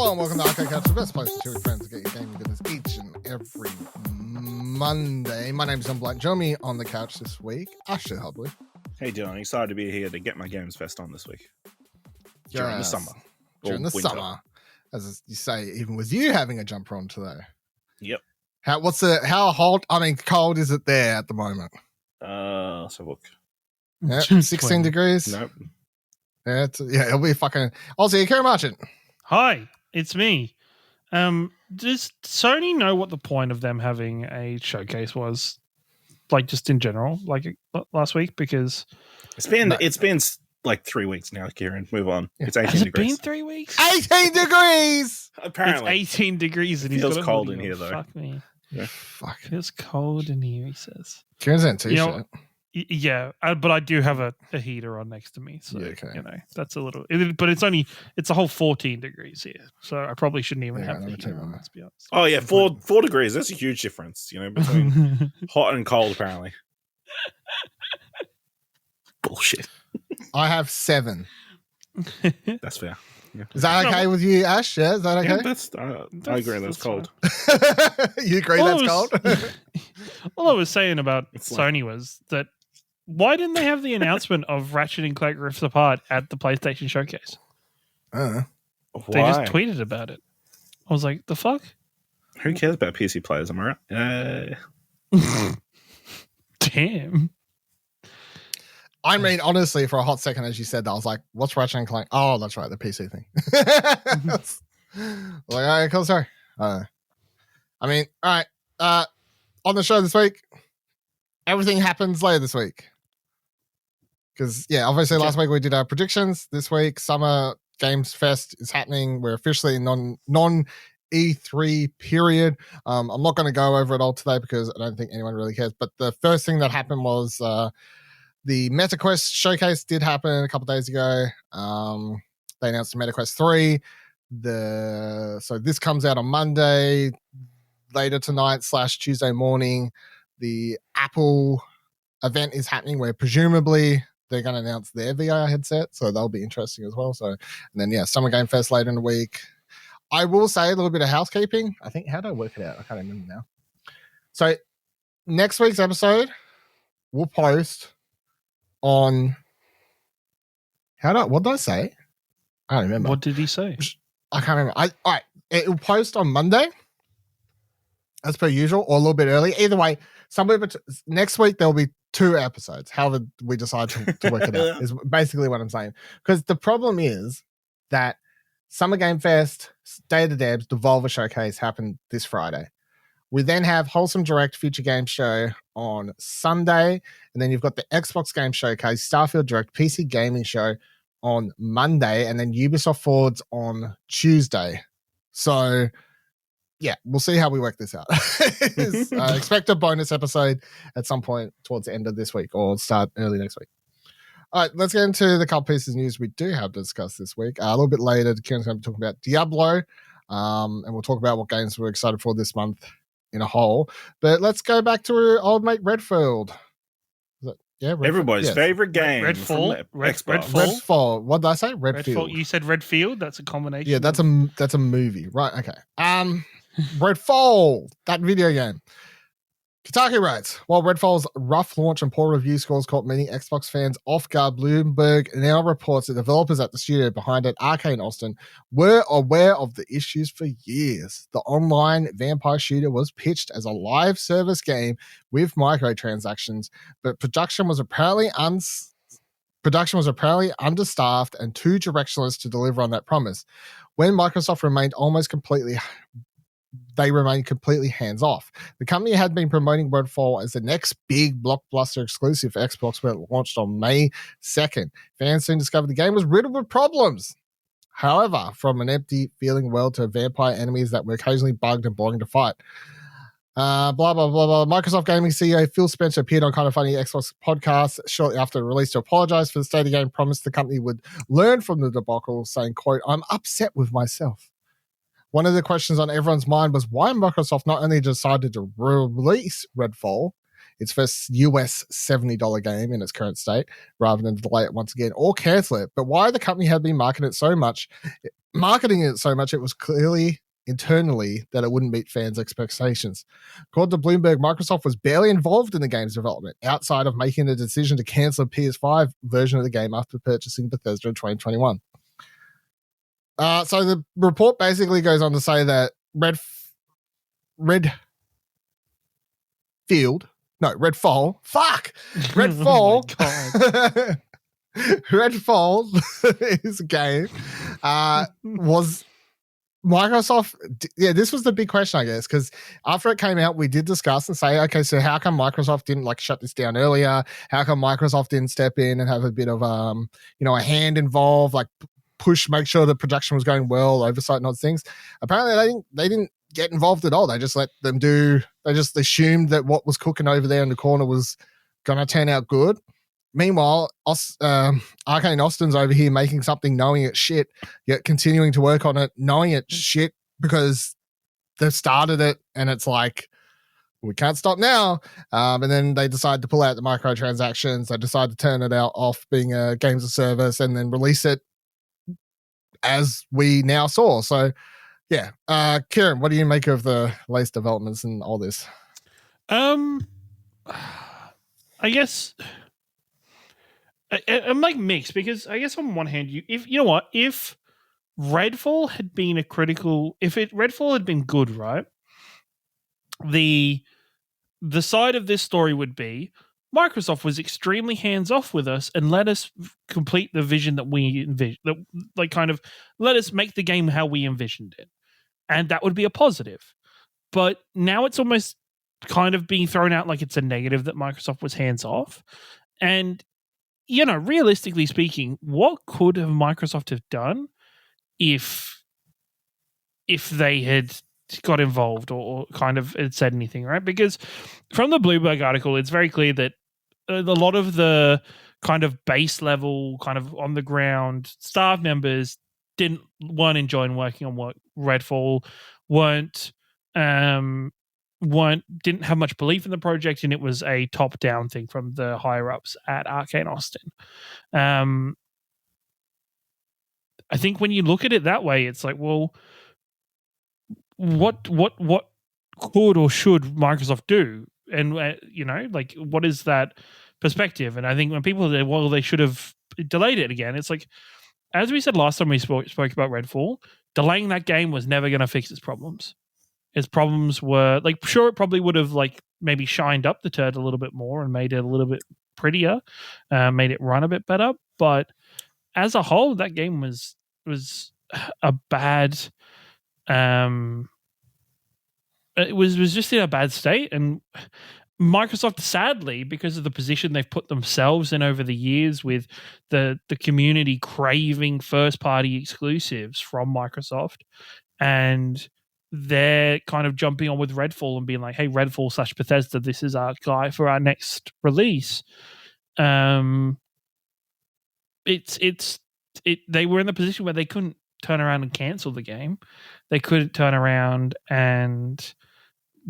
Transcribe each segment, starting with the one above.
Hello and welcome to Arcade Couch, the best place to chill with friends and get your gaming goodness each and every Monday. My name's John Black. Join me on the couch this week, Asher Hubley. Hey Dylan, excited to be here to get my Games Fest on this week. During the summer. During the winter. summer. As you say, even with you having a jumper on today. Yep. How hot, cold is it there at the moment? Let's have a look. Yeah, 16 degrees? Nope. Yeah, it'll be fucking... Aussie, Ciaran Marchant. Hi, it's me. Does Sony know what the point of them having a showcase was? Like, just in general, like last week? Because It's been like 3 weeks now, Ciaran. Move on. It's 18 has it degrees. been 3 weeks? 18 degrees! Apparently. It's 18 degrees and It he's feels got a cold hoodie in on. here, though. Fuck me. Yeah. Fuck. It feels cold in here, he says. Ciaran's in a t-shirt. You know, yeah, but I do have a heater on next to me, so Yeah, okay. that's a little. But it's a whole 14 degrees here, so I probably shouldn't even have the heater on. Let's be honest. Oh yeah, 4 degrees. That's a huge difference, between hot and cold. Apparently. Bullshit. I have 7. That's fair. Yeah. Is that okay with you, Ash? Yeah, is that okay? Yeah, I agree. That's cold. You agree Well, that's cold? All I was saying about It's like- Sony was that why didn't they have the announcement of Ratchet and Clank Rift Apart at the PlayStation Showcase? Uh, They just Why? tweeted about it. I was like, the fuck? Who cares about PC players? Am I right? Damn. I mean, honestly, for a hot second, as you said that, I was like, what's Ratchet and Clank? Oh, that's right, the PC thing. Like, all right, cool, sorry. All right. On the show this week, everything happens later this week. Because, obviously last week we did our predictions. This week, Summer Games Fest is happening. We're officially in non-E3 period. I'm not going to go over it all today because I don't think anyone really cares. But the first thing that happened was the MetaQuest showcase did happen a couple days ago. They announced the MetaQuest 3. So this comes out on Monday, later tonight / Tuesday morning. The Apple event is happening where presumably they're going to announce their VR headset, so that'll be interesting as well. So, and then Summer Game Fest later in the week. I will say a little bit of housekeeping. I think, how do I work it out? I can't remember now. So next week's episode we'll post on what did I say? I don't remember. What did he say? I can't remember. All right, it will post on Monday as per usual, or a little bit early. Either way, next week there'll be 2 episodes. However we decide to work it out is basically what I'm saying. Because the problem is that Summer Game Fest, Day of the Devs, Devolver Showcase happened this Friday. We then have Wholesome Direct Future Game Show on Sunday, and then you've got the Xbox Game Showcase, Starfield Direct PC Gaming Show on Monday, and then Ubisoft Forwards on Tuesday. So, we'll see how we work this out. Expect a bonus episode at some point towards the end of this week or start early next week. All right, let's get into the couple pieces of news we do have to discuss this week. A little bit later, Kieran's going to be talking about Diablo, and we'll talk about what games we're excited for this month in a whole. But let's go back to old mate Redfall. Redfall? Everybody's favorite game. Redfall? from Xbox. Redfall. What did I say? Redfield. You said Redfield? That's a combination. Yeah, that's a movie. Right, okay. Redfall, that video game. Kotaku writes, while Redfall's rough launch and poor review scores caught many Xbox fans off guard, Bloomberg now reports that developers at the studio behind it, Arcane Austin, were aware of the issues for years. The online vampire shooter was pitched as a live service game with microtransactions, but production was apparently understaffed and too directionless to deliver on that promise. When Microsoft remained completely hands-off. The company had been promoting Redfall as the next big blockbuster exclusive for Xbox when it launched on May 2nd. Fans soon discovered the game was riddled with problems. However, from an empty feeling world to vampire enemies that were occasionally bugged and boring to fight. Blah, blah, blah, blah. Microsoft Gaming CEO Phil Spencer appeared on Kind of Funny Xbox podcast shortly after the release to apologize for the state of the game, promised the company would learn from the debacle, saying, quote, "I'm upset with myself." One of the questions on everyone's mind was why Microsoft not only decided to release Redfall its first US $70 game in its current state, rather than delay it once again or cancel it. But why the company had been marketing it so much, it was clearly internally that it wouldn't meet fans' expectations. According to Bloomberg, Microsoft was barely involved in the game's development, outside of making the decision to cancel a PS5 version of the game after purchasing Bethesda in 2021. So the report basically goes on to say that Redfall. Redfall is a game. Was Microsoft? Yeah, this was the big question, I guess, because after it came out, we did discuss and say, okay, so how come Microsoft didn't like shut this down earlier? How come Microsoft didn't step in and have a bit of a hand involved, like push, make sure the production was going well, oversight and all things? Apparently, they didn't get involved at all. They just let them do. They just assumed that what was cooking over there in the corner was going to turn out good. Meanwhile, Arcane Austin's over here making something knowing it's shit, yet continuing to work on it knowing it's shit because they've started it and it's like, we can't stop now. And then they decide to pull out the microtransactions. They decide to turn it off being a games of service and then release it as we now saw. So, yeah. Ciaran, what do you make of the latest developments and all this? I guess I'm like mixed, because I guess on one hand, if Redfall had been Redfall had been good, right? The side of this story would be Microsoft was extremely hands off with us and let us complete the vision that we envisioned, let us make the game how we envisioned it, and that would be a positive. But now it's almost kind of being thrown out like it's a negative that Microsoft was hands off. And realistically speaking, what could have Microsoft have done if they had got involved or kind of had said anything, right? Because from the Bloomberg article, it's very clear that a lot of the kind of base level, kind of on the ground staff members weren't enjoying working on Redfall, didn't have much belief in the project, and it was a top-down thing from the higher-ups at Arcane Austin. I think when you look at it that way, it's like, well, what could or should Microsoft do? And, what is that perspective? And I think when people say, well, they should have delayed it again, it's like, as we said last time we spoke about Redfall, delaying that game was never going to fix its problems. Its problems were, like, sure, it probably would have, like, maybe shined up the turd a little bit more and made it a little bit prettier, made it run a bit better. But as a whole, that game was a bad... it was just in a bad state. And Microsoft, sadly, because of the position they've put themselves in over the years with the community craving first-party exclusives from Microsoft, and they're kind of jumping on with Redfall and being like, hey, Redfall / Bethesda, this is our guy for our next release. They were in the position where they couldn't turn around and cancel the game. They couldn't turn around and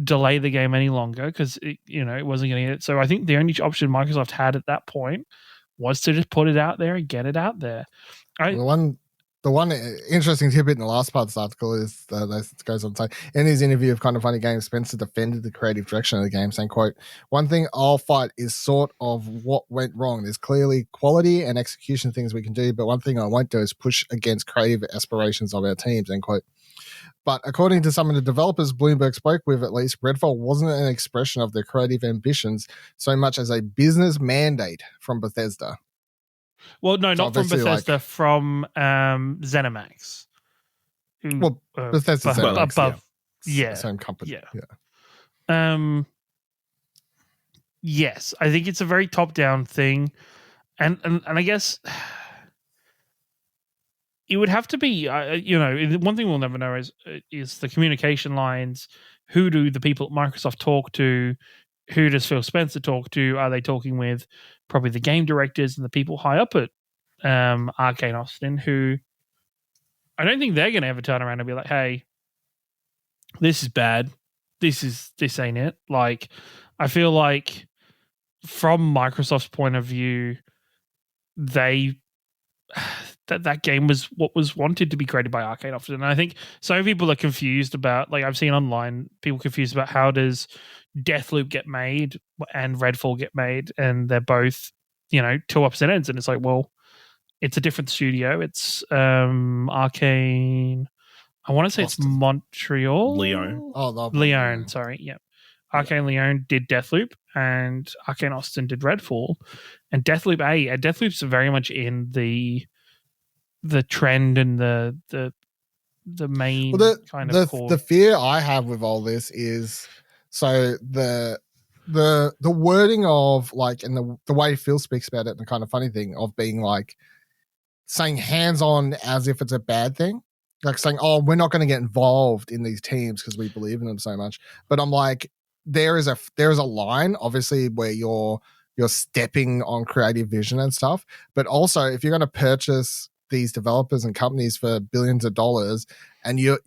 delay the game any longer because it wasn't going to get it. So I think the only option Microsoft had at that point was to just put it out there and get it out there. The one interesting tidbit in the last part of this article is that goes on to say, in his interview of Kind of Funny Games, Spencer defended the creative direction of the game, saying, quote, "One thing I'll fight is sort of what went wrong. There's clearly quality and execution things we can do, but one thing I won't do is push against creative aspirations of our teams," end quote. But according to some of the developers Bloomberg spoke with, at least, Redfall wasn't an expression of their creative ambitions so much as a business mandate from Bethesda. Well, no, not from Bethesda, from ZeniMax. Well, Bethesda above, yeah. Same company. Yeah. Yes, I think it's a very top-down thing, and I guess it would have to be, one thing we'll never know is the communication lines. Who do the people at Microsoft talk to? Who does Phil Spencer talk to? Are they talking with probably the game directors and the people high up at Arcane Austin, who I don't think they're going to ever turn around and be like, hey, this is bad. This ain't it. Like, I feel like from Microsoft's point of view, they that game was what was wanted to be created by Arcane often. And I think so people are confused about, like I've seen online, people confused about how does Deathloop get made and Redfall get made, and they're both, two opposite ends. And it's like, well, it's a different studio. It's Arcane. I want to say Boston. it's Montreal. Lyon. Oh, Lyon, sorry. Yeah. Arcane Lyon did Deathloop, and Arcane Austin did Redfall. And Deathloop's very much in the trend and the main kind of core. The fear I have with all this is, so the wording of like, and the way Phil speaks about it, and the kind of funny thing of being like saying hands-on as if it's a bad thing, like saying, oh, we're not going to get involved in these teams because we believe in them so much. But I'm like, there is a line obviously where you're stepping on creative vision and stuff, but also if you're going to purchase these developers and companies for billions of dollars, and you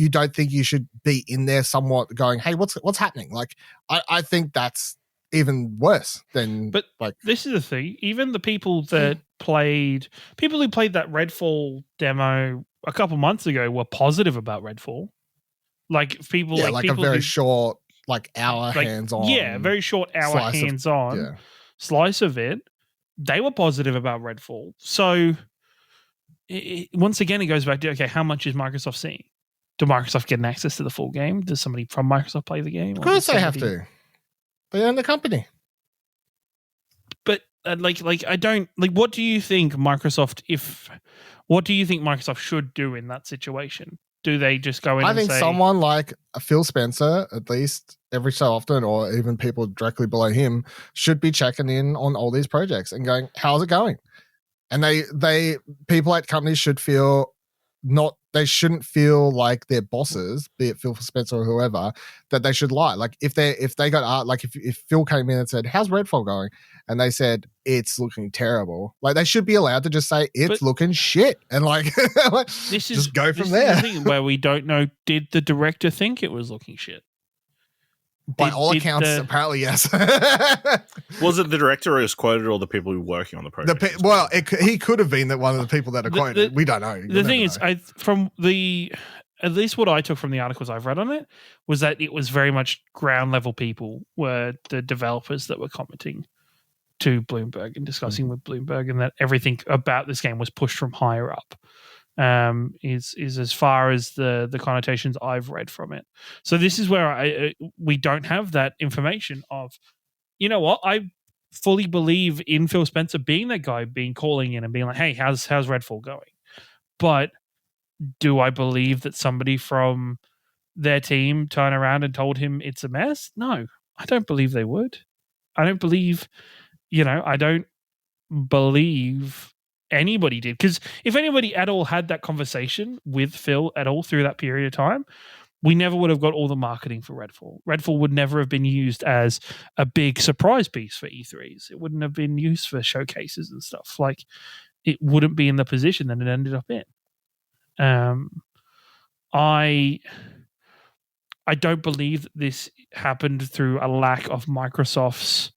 don't think you should be in there somewhat going, hey, what's happening? Like, I think that's even worse than. But like, this is the thing. Even the people who played that Redfall demo a couple months ago were positive about Redfall. Like people, like people a very short, like hour hands-on. Yeah, very short hour hands-on slice of it. They were positive about Redfall. So once again, it goes back to, okay, how much is Microsoft seeing? Do Microsoft get access to the full game? Does somebody from Microsoft play the game? Of course they have to. They own the company. But I don't like. What do you think Microsoft should do in that situation? Do they just go in? I think someone like Phil Spencer, at least every so often, or even people directly below him, should be checking in on all these projects and going, how's it going? And they people at companies should feel they shouldn't feel like their bosses, be it Phil Spencer or whoever, that they should lie. Like if they got like if Phil came in and said, how's Redfall going? And they said, it's looking terrible. Like they should be allowed to just say it's looking shit. And like just go from there. This is the thing where we don't know, did the director think it was looking shit? By all accounts, apparently, yes. Was it the director who was quoted, or the people who were working on the project? He could have been one of the people that are quoted. We don't know. The thing is, at least what I took from the articles I've read on it was that it was very much ground level people were the developers that were commenting to Bloomberg and discussing with Bloomberg, and that everything about this game was pushed from higher up. Is as far as the connotations I've read from it. So this is where we don't have that information of, you know what, I fully believe in Phil Spencer being that guy, calling in and being like, hey, how's Redfall going? But do I believe that somebody from their team turned around and told him it's a mess? No, I don't believe they would. I don't believe anybody did, because if anybody at all had that conversation with Phil at all through that period of time, we never would have got all the marketing for Redfall. Redfall would never have been used as a big surprise piece for E3s. It wouldn't have been used for showcases and stuff. Like, it wouldn't be in the position that it ended up in. I don't believe that this happened through a lack of Microsoft's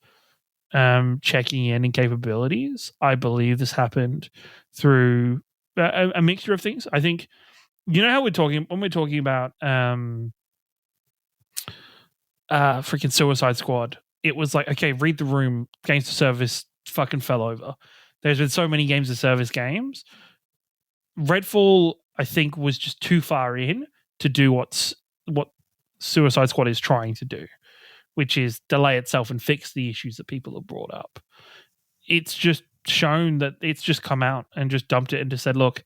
checking in and capabilities. I believe this happened through a mixture of things. I think, how when we're talking about freaking Suicide Squad, it was like, okay, read the room, games to service fucking fell over. There's been so many games to service games. Redfall, I think, was just too far in to do what Suicide Squad is trying to do, which is delay itself and fix the issues that people have brought up. It's just shown that it's just come out and just dumped it and just said, look,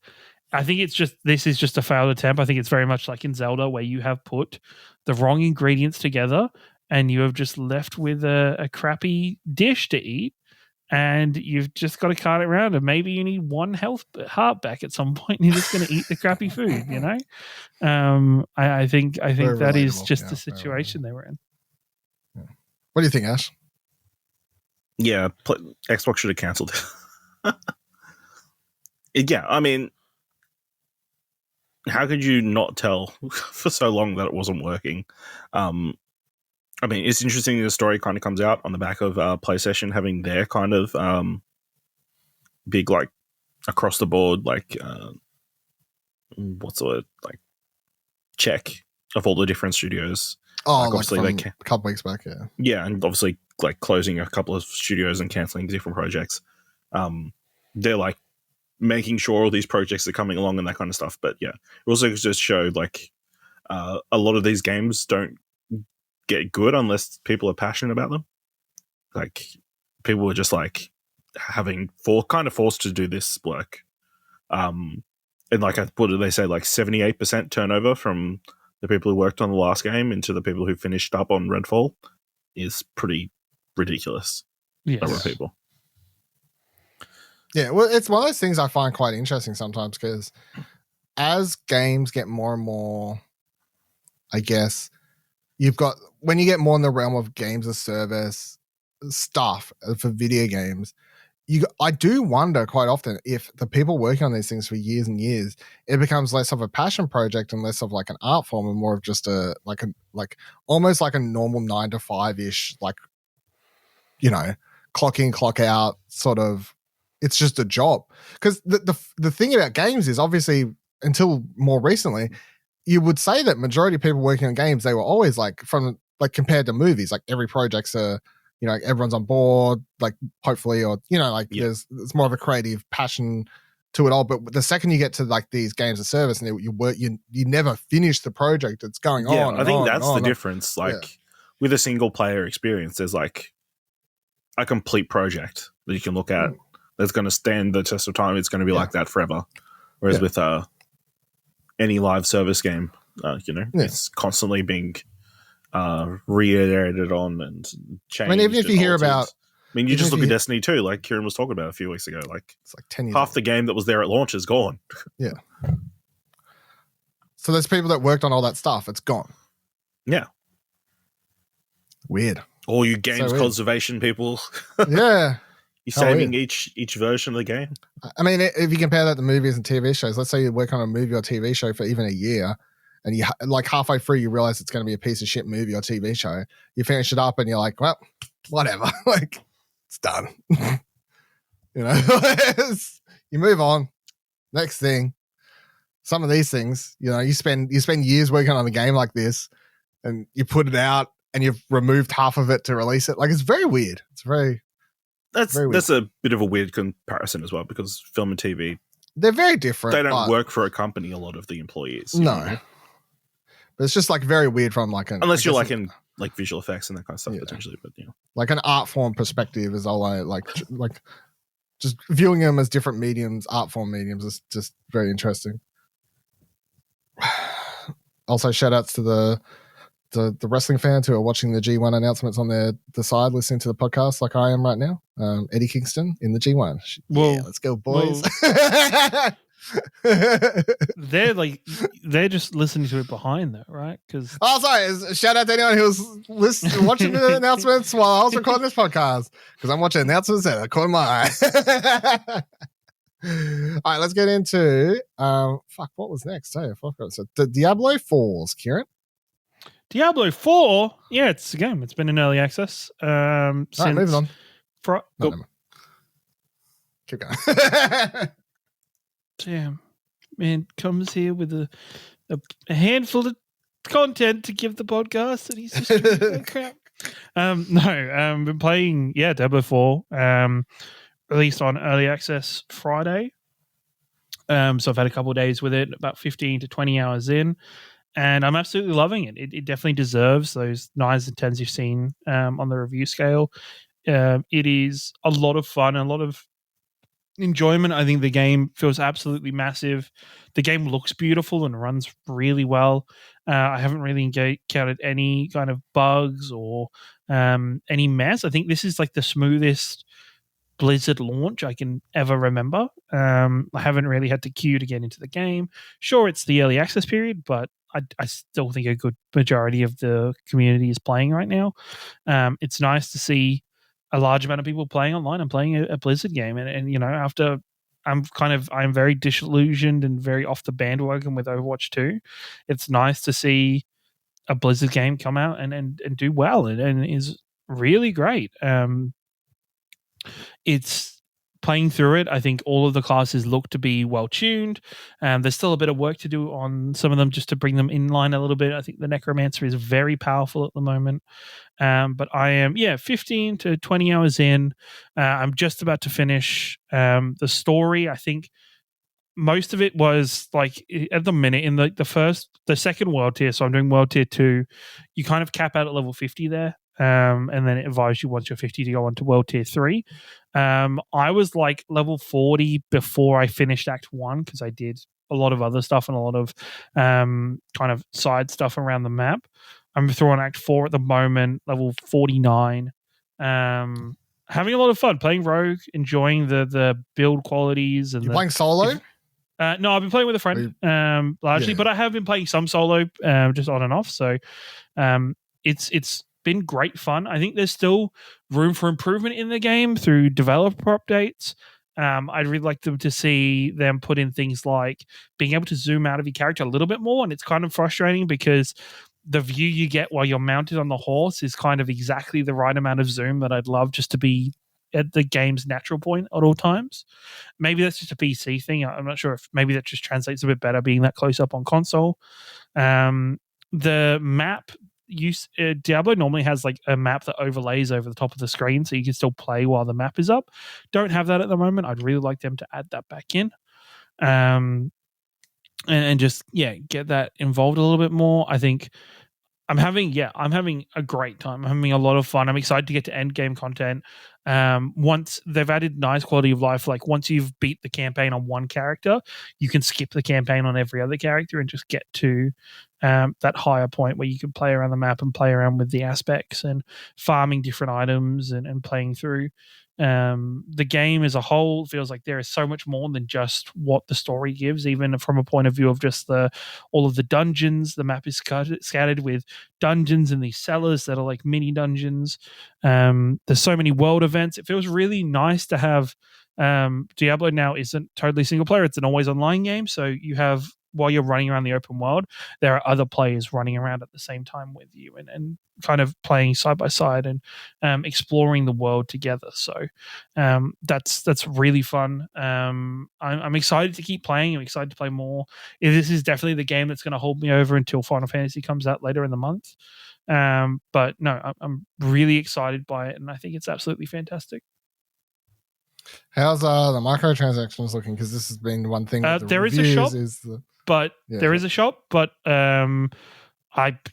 I think this is just a failed attempt. I think it's very much like in Zelda, where you have put the wrong ingredients together and you have just left with a crappy dish to eat, and you've just got to cart it around, and maybe you need one heart back at some point, and you're just going to eat the crappy food, I think very that is just the situation they were in. What do you think, Ash? Yeah, Xbox should have cancelled it. Yeah, I mean, how could you not tell for so long that it wasn't working? I mean, it's interesting the story kind of comes out on the back of PlayStation having their kind of big, like, across the board, like, what's the word? Like, check of all the different studios. Oh, like, like obviously from a couple weeks back, yeah. Yeah, and obviously, like, closing a couple of studios and cancelling different projects. They're, like, making sure all these projects are coming along and that kind of stuff. But, yeah, it also just showed, like, a lot of these games don't get good unless people are passionate about them. Like, people were just, like, kind of forced to do this work. And, like, what did they say? Like, 78% turnover from the people who worked on the last game into the people who finished up on Redfall is pretty ridiculous. Yes. Number of people. Yeah, well, it's one of those things I find quite interesting sometimes because as games get more and more, I guess, when you get more in the realm of games as service stuff for video games, I do wonder quite often if the people working on these things for years and years, it becomes less of a passion project and less of like an art form and more of just almost like a normal 9 to 5 ish, like, clock in, clock out sort of. It's just a job. Because the thing about games is obviously until more recently, you would say that majority of people working on games, they were always like compared to movies, like every project's everyone's on board, like hopefully, or there's more of a creative passion to it all. But the second you get to like these games of service and you never finish the project, it's going on. I think that's the on. difference. Like with a single player experience, there's like a complete project that you can look at that's going to stand the test of time. It's going to be like that forever. Whereas with any live service game, it's constantly being reiterated on and changed. I mean, even if you hear about, you just look at Destiny 2, like Ciaran was talking about a few weeks ago. Like it's like 10 years half old. the game that was there at launch is gone. Yeah. So there's people that worked on all that stuff. It's gone. Yeah. Weird. All you games conservation people. Yeah. You're saving each version of the game. I mean, if you compare that to movies and TV shows, let's say you work on a movie or TV show for even a year, and you like halfway through you realize it's going to be a piece of shit movie or TV show. You finish it up and you're like, well, whatever. Like, it's done. You move on. Next thing. Some of these things, you spend years working on a game like this, and you put it out, and you've removed half of it to release it. Like, it's very weird. It's very. That's a bit of a weird comparison as well, because film and TV, they're very different. They don't work for a company, a lot of the employees. No. But it's just like very weird from like unless you're like in like visual effects and that kind of stuff potentially, but like an art form perspective is all I like just viewing them as different mediums, art form mediums is just very interesting. Also, shout outs to the wrestling fans who are watching the G1 announcements on the side, listening to the podcast like I am right now. Eddie Kingston in the G1. Yeah, let's go, boys. They're just listening to it behind though, right? Because sorry, shout out to anyone who's watching the announcements while I was recording this podcast, because I'm watching announcements and I caught my eye. All right, let's get into what was next? I forgot. So the Diablo Falls, Ciaran. Diablo 4, yeah, it's a game. It's been in early access. Since moving on. Keep going. Damn, man comes here with a handful of content to give the podcast, and he's just crap. Been playing Diablo 4. Released on early access Friday. So I've had a couple of days with it, about 15 to 20 hours in. And I'm absolutely loving it. It definitely deserves those 9s and 10s you've seen on the review scale. It is a lot of fun, a lot of enjoyment. I think the game feels absolutely massive. The game looks beautiful and runs really well. I haven't really encountered any kind of bugs or any mess. I think this is like the smoothest Blizzard launch I can ever remember. I haven't really had to queue to get into the game. Sure, it's the early access period, but I still think a good majority of the community is playing right now. It's nice to see a large amount of people playing online and playing a Blizzard game. And after I'm very disillusioned and very off the bandwagon with Overwatch 2. It's nice to see a Blizzard game come out and do well and is really great. It's playing through it. I think all of the classes look to be well tuned. There's still a bit of work to do on some of them just to bring them in line a little bit. I think the Necromancer is very powerful at the moment. But I am 15 to 20 hours in. I'm just about to finish the story. I think most of it was like at the minute in the second world tier. So I'm doing world tier 2. You kind of cap out at level 50 there. And then it advised you once you're 50 to go on to world tier 3. I was like level 40 before I finished Act 1 because I did a lot of other stuff and a lot of kind of side stuff around the map. I'm through on Act 4 at the moment, level 49. Having a lot of fun playing Rogue, enjoying the build qualities. And you're playing solo? No, I've been playing with a friend largely, but I have been playing some solo, just on and off. So it's been great fun. I think there's still room for improvement in the game through developer updates. I'd really like them to see them put in things like being able to zoom out of your character a little bit more, and it's kind of frustrating because the view you get while you're mounted on the horse is kind of exactly the right amount of zoom that I'd love just to be at the game's natural point at all times. Maybe that's just a PC thing. I'm not sure if maybe that just translates a bit better being that close up on console. The map Diablo normally has like a map that overlays over the top of the screen so you can still play while the map is up. Don't have that at the moment. I'd really like them to add that back in. And just get that involved a little bit more. I think I'm having a great time. I'm having a lot of fun. I'm excited to get to end game content. Once they've added nice quality of life, like once you've beat the campaign on one character, you can skip the campaign on every other character and just get to that higher point where you can play around the map and play around with the aspects and farming different items and playing through. The game as a whole feels like there is so much more than just what the story gives, even from a point of view of just all of the dungeons. The map is scattered with dungeons and these cellars that are like mini dungeons. There's so many world events. It feels really nice to have Diablo now isn't totally single player. It's an always online game. So you have, while you're running around the open world, there are other players running around at the same time with you and kind of playing side by side and exploring the world together. So that's really fun. I'm excited to keep playing. I'm excited to play more. This is definitely the game that's going to hold me over until Final Fantasy comes out later in the month. But no, I'm really excited by it, and I think it's absolutely fantastic. How's the microtransactions looking? Because this has been one thing. There is a shop, there is a shop, but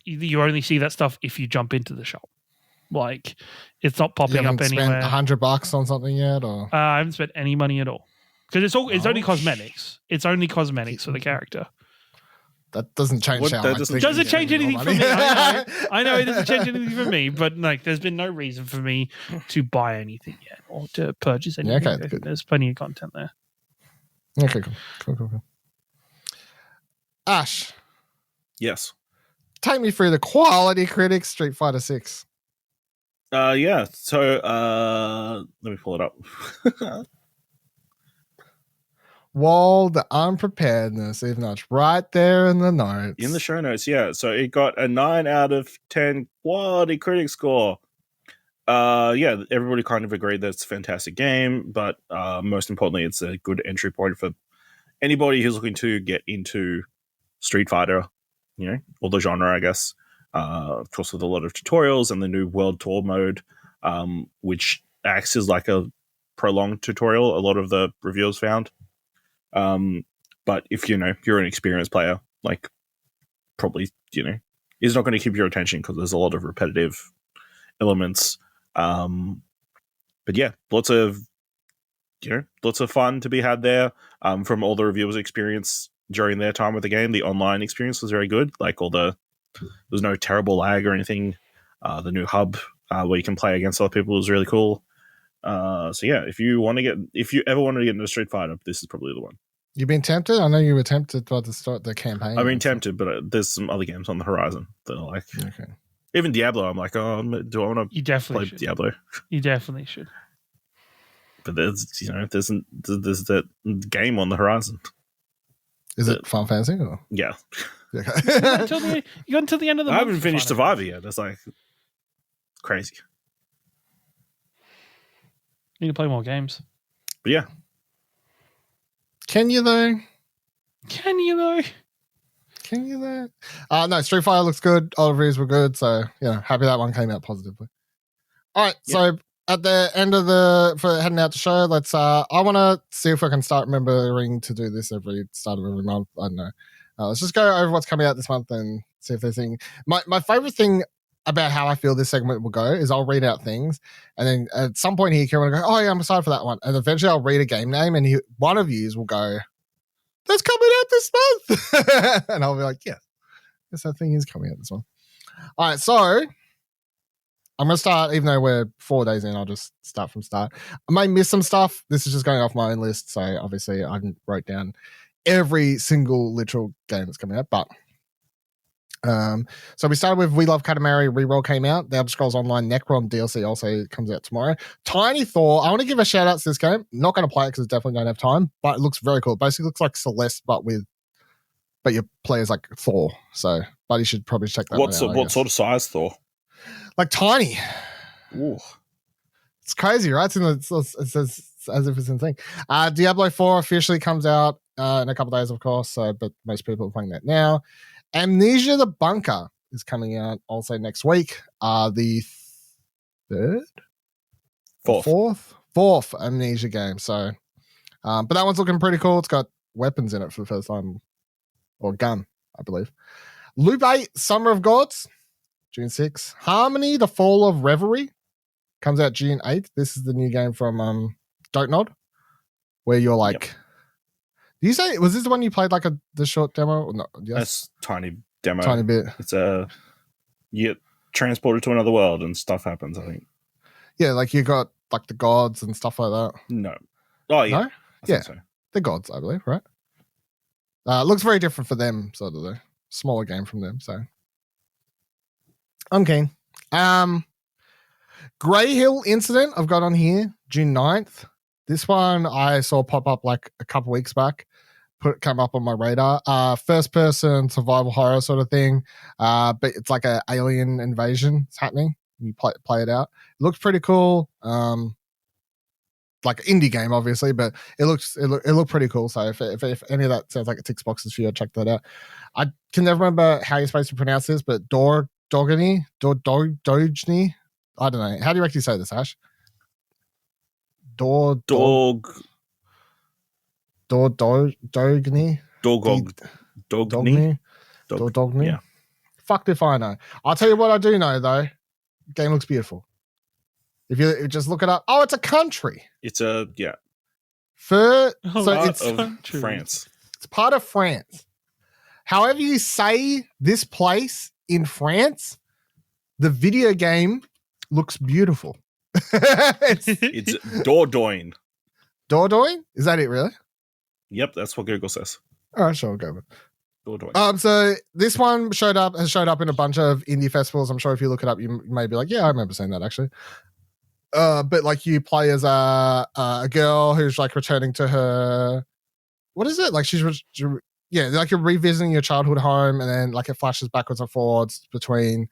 you only see that stuff if you jump into the shop. Like, it's not popping up anywhere. Spent $100 on something yet, or I haven't spent any money at all because it's only cosmetics. It's only cosmetics for the character. That doesn't change. Does it change anything for me? I know it doesn't change anything for me, but like, there's been no reason for me to buy anything yet or to purchase anything. Yeah, okay, there's plenty of content there. Okay, cool. Ash, yes, take me through the quality critics Street Fighter 6. Yeah. So let me pull it up. Whoa, the unpreparedness, even though it's right there in the notes. In the show notes, yeah. So it got a 9 out of 10 quality critic score. Yeah, everybody kind of agreed that it's a fantastic game, but most importantly, it's a good entry point for anybody who's looking to get into Street Fighter, or the genre, I guess. Of course, with a lot of tutorials and the new World Tour mode, which acts as like a prolonged tutorial, a lot of the reviewers found. But if you're an experienced player, like probably is not going to keep your attention because there's a lot of repetitive elements. But yeah, lots of fun to be had there. From all the reviewers' experience during their time with the game, the online experience was very good. Like there's no terrible lag or anything. The new hub where you can play against other people is really cool. So yeah, if you ever wanted to get into Street Fighter, this is probably the one. You've been tempted? I know you were tempted by the start the campaign. I've been tempted, but there's some other games on the horizon that I like. Okay. Even Diablo, I'm like, do I want to play should. Diablo? You definitely should. But there's that game on the horizon. Is it Final Fantasy? Or? Yeah. You Okay. got until the end of the I month. haven't for finished Final Survivor Fantasy. yet. That's like crazy. Need to play more games. But yeah. Can you though? Can you though? Can you though? No, Street Fighter looks good. All the reviews were good, so happy that one came out positively. All right, so at the end of for heading out to show, let's I want to see if I can start remembering to do this every start of every month. I don't know. Let's just go over what's coming out this month and see if there's anything. My favorite thing about how I feel this segment will go is I'll read out things, and then at some point here, Kieran will go, "Oh yeah, I'm excited for that one," and eventually I'll read a game name, and one of yous will go, "That's coming out this month," and I'll be like, "Yeah, yes, that thing is coming out this month." All right, so I'm going to start, even though we're 4 days in, I'll just start from start. I may miss some stuff. This is just going off my own list, so obviously I didn't write down every single literal game that's coming out, but so we started with We Love Katamari Reroll came out. The Elder Scrolls Online Necrom DLC also comes out tomorrow. Tiny Thor, I want to give a shout out to this game. Not going to play it because I definitely don't have time, but it looks very cool. Basically looks like Celeste, but your player's like Thor. So, but you should probably check that What out. what sort of size Thor? Like tiny. Ooh. It's crazy, right? It says as if it's insane. Diablo 4 officially comes out in a couple of days, of course. So, but most people are playing that now. Amnesia: The Bunker is coming out also next week. The fourth Amnesia game. So, but that one's looking pretty cool. It's got weapons in it for the first time, or gun, I believe. Loop 8: Summer of Gods, June 6th. Harmony: The Fall of Reverie comes out June 8th. This is the new game from Don't Nod, where you're like. Yep. You say, was this the one you played like the short demo? Or no, yes? That's tiny demo. Tiny bit. It's you get transported to another world and stuff happens, I think. Yeah, like you got like the gods and stuff like that. No. Oh, yeah. No? Yeah. So. The gods, I believe, right? Looks very different for them, sort of the smaller game from them, so. I'm keen. Grey Hill Incident, I've got on here, June 9th. This one I saw pop up like a couple weeks back. Come up on my radar. First person survival horror sort of thing. But it's like an alien invasion. It's happening. You play it out. It looks pretty cool. Like an indie game, obviously, but it looked pretty cool. So if any of that sounds like it ticks boxes for you, check that out. I can never remember how you're supposed to pronounce this, but Dogany. I don't know. How do you actually say this, Ash? Dogny. Yeah. Fucked if I know. I'll tell you what I do know though. Game looks beautiful. If you just look it up, it's a country. It's a France. It's part of France. However you say this place in France, the video game looks beautiful. It's Dordogne. Dordogne? Is that it, really? Yep, that's what Google says. All right, sure, I'll go with Dordogne. So this one has showed up in a bunch of indie festivals. I'm sure if you look it up, you may be like, yeah, I remember saying that actually. But like you play as a girl who's like returning to her. What is it? Like like you're revisiting your childhood home, and then like it flashes backwards and forwards between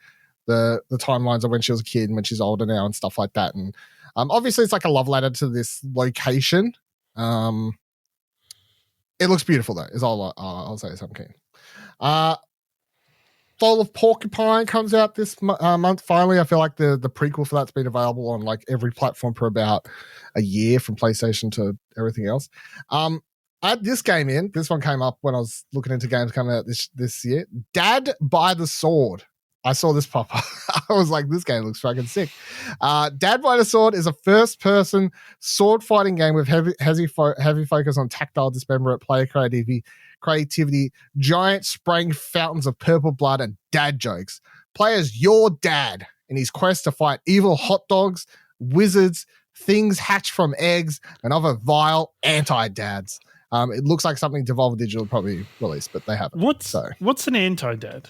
the timelines of when she was a kid and when she's older now and stuff like that. And obviously it's like a love letter to this location. It looks beautiful though, is all I'll say. So I'm keen. Fall of Porcupine comes out this month. Finally, I feel like the prequel for that's been available on like every platform for about a year, from PlayStation to everything else. I had this game in. This one came up when I was looking into games coming out this year. Dad by the Sword. I saw this pop up. I was like, this game looks fucking sick. Dad by the Sword is a first-person sword fighting game with heavy focus on tactile dismemberment, player creativity, giant spraying fountains of purple blood, and dad jokes. Play as your dad in his quest to fight evil hot dogs, wizards, things hatched from eggs, and other vile anti-dads. It looks like something Devolver Digital probably released, but they haven't. What's an anti-dad?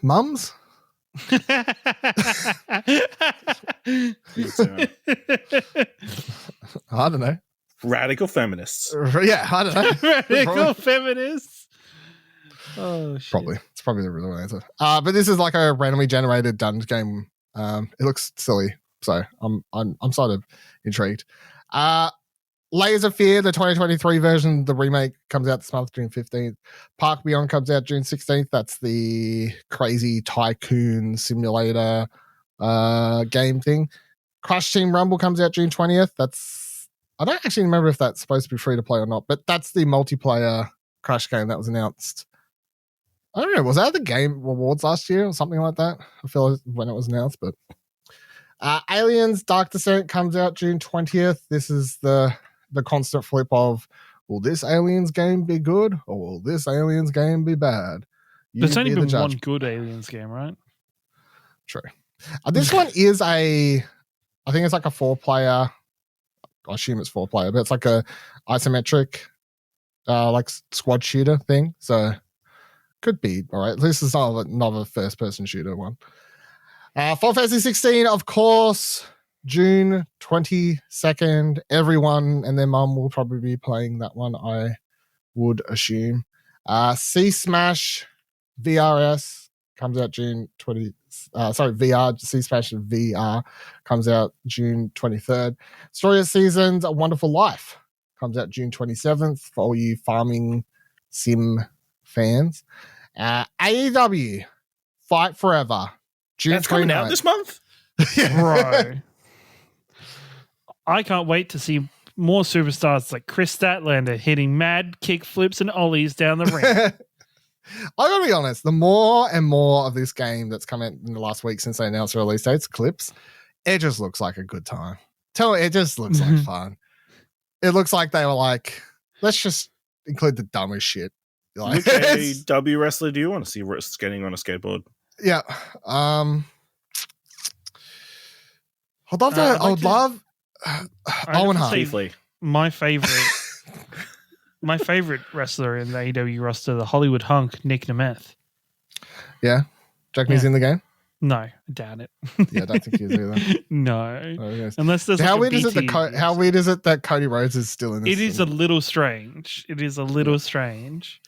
Mums? I don't know. Radical feminists. Yeah, I don't know. Radical feminists. Oh shit. Probably. It's probably the real answer. But this is like a randomly generated dungeon game. It looks silly, so I'm sort of intrigued. Layers of Fear, the 2023 version, the remake comes out this month, June 15th. Park Beyond comes out June 16th. That's the crazy tycoon simulator game thing. Crush Team Rumble comes out June 20th. I don't actually remember if that's supposed to be free to play or not, but that's the multiplayer Crush game that was announced. I don't know, was that the Game Awards last year or something like that? I feel like when it was announced, but Aliens Dark Descent comes out June 20th. This is the constant flip of, will this Aliens game be good or will this Aliens game be bad? There's only been one good Aliens game, right? True. This one is I think it's like a 4-player, I assume it's 4-player, but it's like a isometric like squad shooter thing. So could be all right. This is not another first-person shooter one. Final Fantasy 16, of course, June 22nd. Everyone and their mum will probably be playing that one, I would assume. C Smash VRS comes out June 20. VR C Smash VR comes out June 23rd. Story of Seasons: A Wonderful Life comes out June 27th for all you farming sim fans. AEW Fight Forever. June That's coming 29th. out this month? Bro. I can't wait to see more superstars like Chris Statlander hitting mad kick flips and ollies down the ring. I gotta be honest, the more and more of this game that's come out in the last week since they announced the release dates, clips, it just looks like a good time. It just looks like fun. It looks like they were like, let's just include the dumbest shit. Like, Which AEW wrestler do you want to see skating on a skateboard? Yeah. I would love Owen Hart. Keith Lee. My favorite wrestler in the AEW roster, the Hollywood hunk, Nick Nemeth. Yeah. Do you reckon he's in the game? No, I doubt it. Yeah, I don't think he is either. No. Oh, yes. Unless there's how like weird is it how weird is it that Cody Rhodes is still in this? It is a little strange. Strange.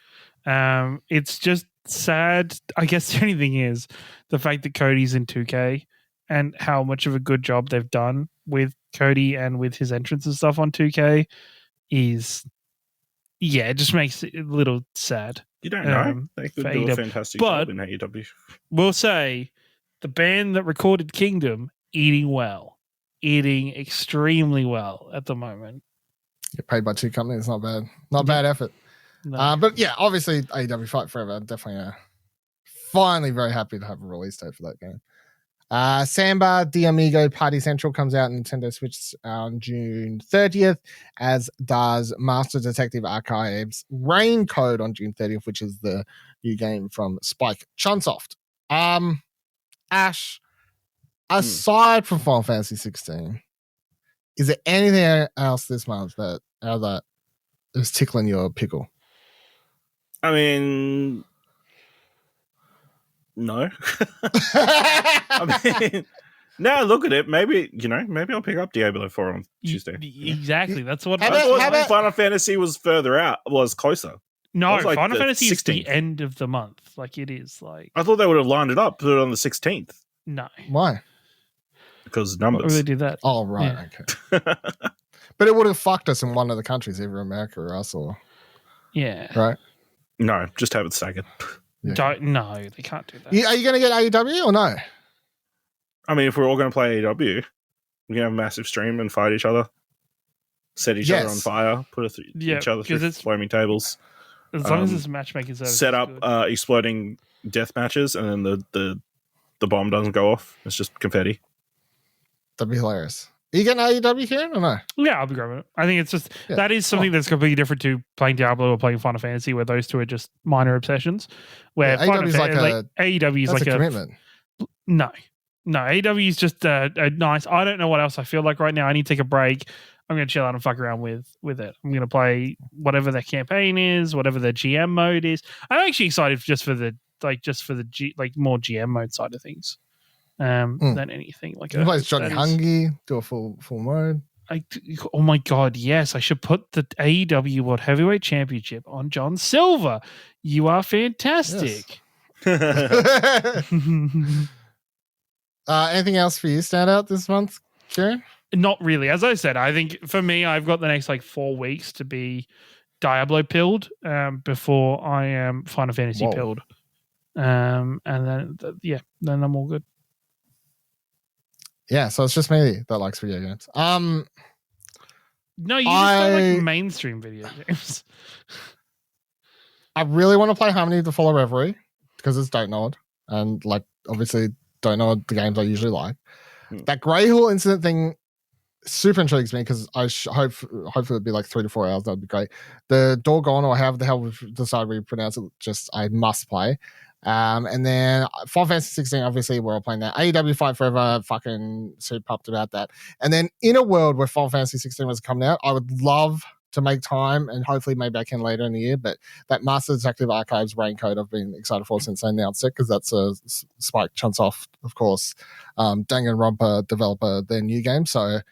It's just sad. I guess the only thing is the fact that Cody's in 2K and how much of a good job they've done with Cody and with his entrance and stuff on 2K is, it just makes it a little sad. You don't know. They could do a fantastic job in AEW. We'll say the band that recorded Kingdom eating extremely well at the moment. Get paid by two companies, not bad. Not bad effort. No. But yeah, obviously AEW Fight Forever, definitely finally very happy to have a release date for that game. Samba de Amigo Party Central comes out on Nintendo Switch on June 30th, as does Master Detective Archives Rain Code on June 30th, which is the new game from Spike Chunsoft. Ash, aside from Final Fantasy 16, is there anything else this month that is tickling your pickle? I mean, no. I mean, now look at it. Maybe I'll pick up Diablo 4 on Tuesday. Exactly. That's what I thought Final Fantasy was closer. No, like Final Fantasy 16th. is the end of the month. Like it is like. I thought they would have lined it up, put it on the 16th. No. Why? Because numbers. Why would they do that? Oh, right. Yeah. Okay. But it would have fucked us in one of the countries, either America or us, or. Yeah. Right? No, just have it staggered. Yeah. No, they can't do that. Are you going to get AEW or no? I mean, if we're all going to play AEW, we're going to have a massive stream and fight each other, set each other on fire, put each other through flaming tables. As long as it's matchmaking service. Set up exploding death matches, and then the bomb doesn't go off. It's just confetti. That'd be hilarious. Are you getting AEW, Ciaran, or no? Yeah, I'll be grabbing it. I think it's just that is something that's completely different to playing Diablo or playing Final Fantasy, where those two are just minor obsessions. Where AEW is AEW is like a commitment. No, AEW is just a nice. I don't know what else I feel like right now. I need to take a break. I'm going to chill out and fuck around with it. I'm going to play whatever their campaign is, whatever their GM mode is. I'm actually excited just for the more GM mode side of things. Than anything like you play Johnny Hungy, do a full mode. Oh my God, yes. I should put the AEW World Heavyweight Championship on John Silver. You are fantastic. Anything else for you stand out this month, Ciaran? Not really. As I said, I think for me, I've got the next 4 weeks to be Diablo pilled before I am Final Fantasy pilled. And then, then I'm all good. Yeah, so it's just me that likes video games. No, you just don't like mainstream video games. I really want to play Harmony of the Fall of Reverie because it's Don't Nod, and obviously Don't Nod the games I usually like. That Grey Hill incident thing super intrigues me because I hopefully it'd be 3 to 4 hours. That'd be great. The Dorgon, or however the hell we decide we pronounce it, just I must play. And then Final Fantasy 16, obviously we're all playing that. AEW Fight Forever, fucking super pumped about that. And then in a world where Final Fantasy 16 was coming out, I would love to make time, and hopefully maybe I can later in the year, but that Master Detective Archives raincoat I've been excited for since they announced it, because that's a Spike Chunsoft, of course, Danganronpa developer, their new game. So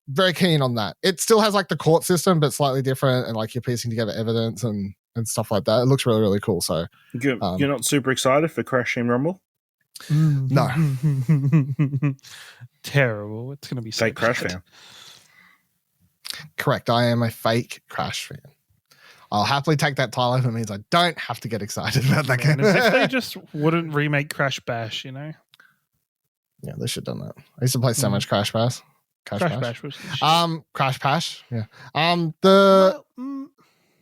very keen on that. It still has the court system, but slightly different, and you're piecing together evidence and stuff like that. It looks really, really cool. So you're not super excited for Crash Team Rumble? No. Terrible. It's going to be so fake Crash fan. Correct. I am a fake Crash fan. I'll happily take that title if it means I don't have to get excited about that game. As if they just wouldn't remake Crash Bash, Yeah, they should have done that. I used to play so much Crash Bash. Crash Bash was Crash Bash. Yeah.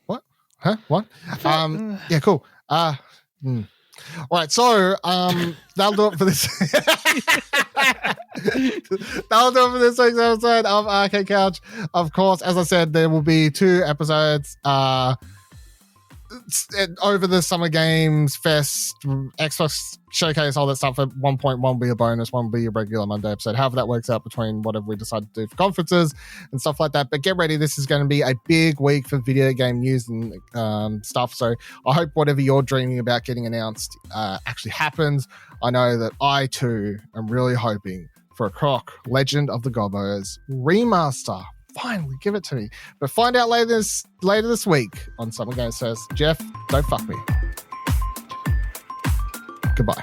What? Huh? What? Yeah, cool. All right, so that'll do it for this. That'll do it for this week's episode of Arcade Couch. Of course, as I said, there will be 2 episodes over the Summer Games Fest, Xbox Showcase, all that stuff. At one point, one will be a bonus, one will be a regular Monday episode. However that works out between whatever we decide to do for conferences and stuff like that. But get ready, this is going to be a big week for video game news and stuff. So I hope whatever you're dreaming about getting announced actually happens. I know that I too am really hoping for a Croc Legend of the Gobbos remaster. Finally, give it to me. But find out later this week on Summer Games Fest. Jeff, don't fuck me. Goodbye.